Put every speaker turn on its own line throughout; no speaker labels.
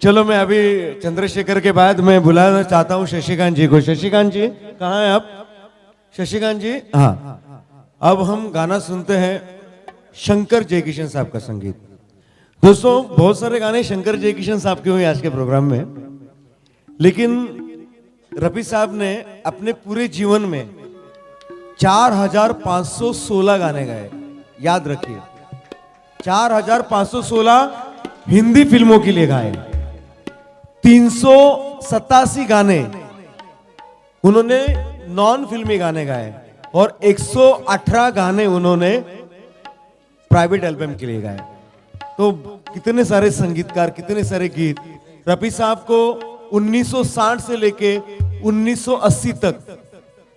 चलो मैं अभी चंद्रशेखर के बाद मैं बुलाना चाहता हूँ शशिकांत जी को। शशिकांत जी कहाँ हैं आप? शशिकांत जी, हाँ। अब हम गाना सुनते हैं शंकर जयकिशन साहब का संगीत। दोस्तों बहुत सारे गाने शंकर जयकिशन साहब के हुए आज के प्रोग्राम में, लेकिन रफी साहब ने अपने पूरे जीवन में 4516 गाने गाए। याद रखिए, 4516 हिंदी फिल्मों के लिए गाए, 387 गाने उन्होंने नॉन फिल्मी गाने गाए और 118 गाने उन्होंने प्राइवेट एल्बम के लिए गाए। तो कितने सारे संगीतकार, कितने सारे गीत। रफी साहब को 1960 से लेके 1980 तक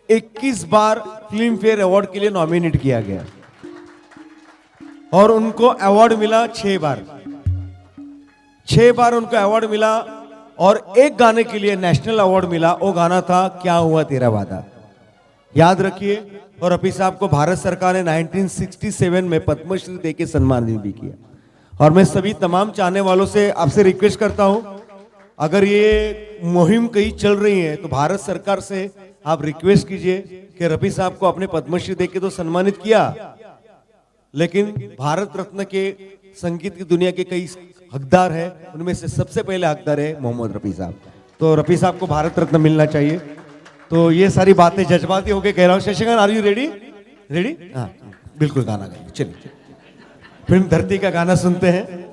21 बार फिल्म फेयर अवार्ड के लिए नॉमिनेट किया गया और उनको अवार्ड मिला 6 बार। 6 बार उनको अवार्ड मिला और एक गाने के लिए नेशनल अवार्ड मिला। वो गाना था क्या हुआ तेरा वादा। याद रखिए। और रफी साहब को भारत सरकार ने 1967 में पद्मश्री देके सम्मानित भी किया। और मैं सभी तमाम चाहने वालों से आपसे रिक्वेस्ट करता हूं, अगर ये मुहिम कहीं चल रही है तो भारत सरकार से आप रिक्वेस्ट कीजिए कि रफी साहब को अपने पद्मश्री देके तो सम्मानित किया, लेकिन भारत रत्न के संगीत की दुनिया के कई हकदार है, उनमें से सबसे पहले हकदार है मोहम्मद रफी साहब। तो रफी साहब को भारत रत्न मिलना चाहिए। तो ये सारी बातें जज्बाती होके कह रहा हूँ। Shashikant, are you ready? Ready? हाँ बिल्कुल, गाना गाइए। चलिए फिल्म धरती का गाना सुनते हैं।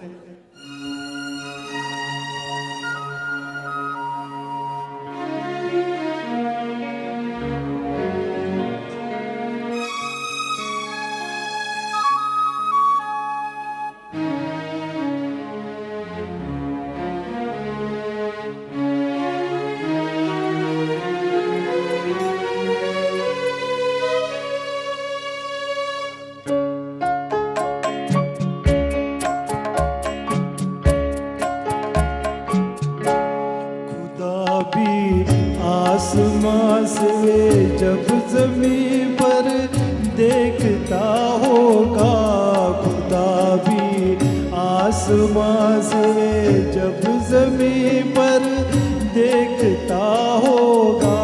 आसमां से जब ज़मीं पर देखता होगा, खुदा भी आसमां से जब ज़मीं पर देखता होगा।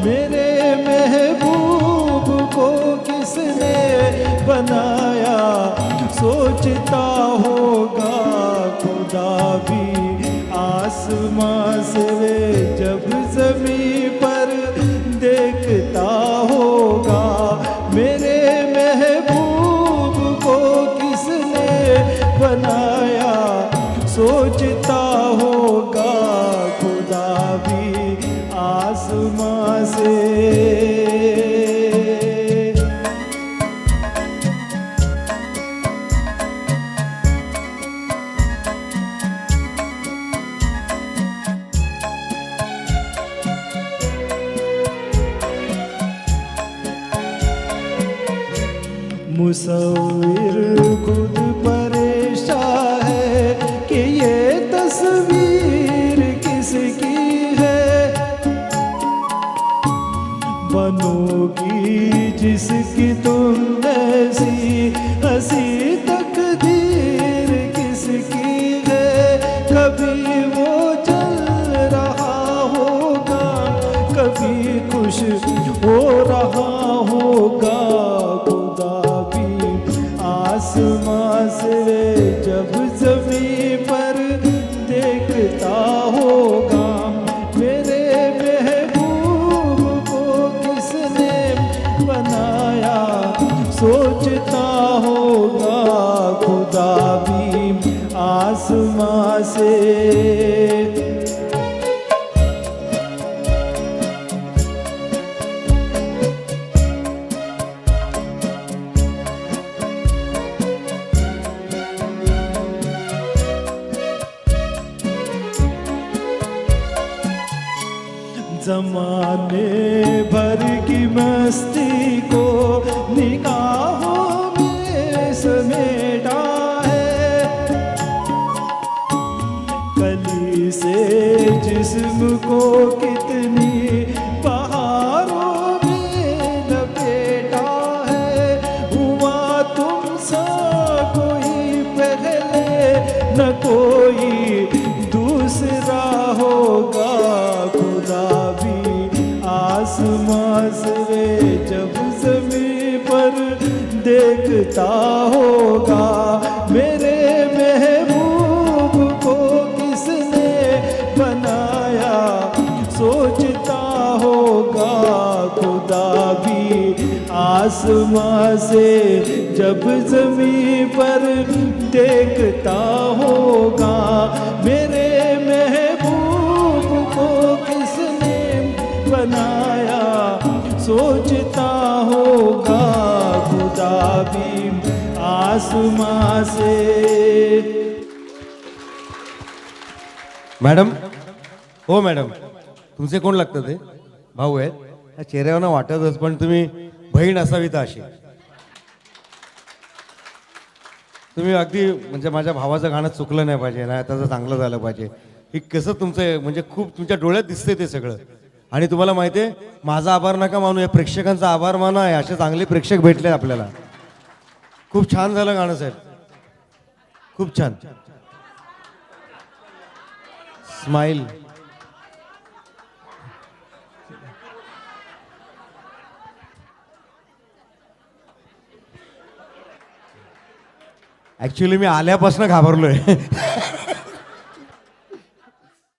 मेरे महबूब को किसने बनाया सोचता होगा, खुदा भी आसमां से जब ज़मीं पर देखता होगा। मेरे महबूब को किसने बनाया सोचता होगा, खुदा भी आसमां से। मुसव्विर खुद परेशान है कि ये तस्वीर किसकी है, बनोगी जिसकी तुम ऐसी हंसी तकदीर किसकी है। कभी वो चल रहा होगा, कभी खुश हो रहा होगा, आसमां से जब ज़मीं पर देखता होगा। मेरे महबूब को किसने बनाया सोचता होगा, खुदा भी आसमां से। ज़माने भर की मस्ती को निगाहों में समेटा है, कली से जिस्म को कितनी बहारों में लपेटा है। हुआ तुमसा कोई पहले न कोई दूसरा आसमां से जब ज़मीं पर देखता होगा मेरे महबूब को किसने बनाया सोचता होगा खुदा भी आसमां से जब ज़मीं पर देखता होगा मेरे महबूब को किसने बनाया सोचता होगा खुदा भी आसमां से।
मॅडम, हो मॅडम, तुमचे कोण लागतं ते? भाऊ आहेत? त्या चेहऱ्यावर वाटतच, पण तुम्ही बहीण असावी तर अशी. तुम्ही अगदी म्हणजे माझ्या भावाचं गाणं चुकलं नाही पाहिजे ना, त्याचं चांगलं झालं पाहिजे. हे कसं तुमचं म्हणजे खूप तुमच्या डोळ्यात दिसते ते सगळं. आणि तुम्हाला माहिती आहे, माझा आभार नका मानू, या प्रेक्षकांचा आभार माना. असे चांगले प्रेक्षक भेटले आपल्याला. खूप छान झालं गाणं साहेब, खूप छान. स्माइल. ऍक्च्युली मी आल्यापासून घाबरलोय.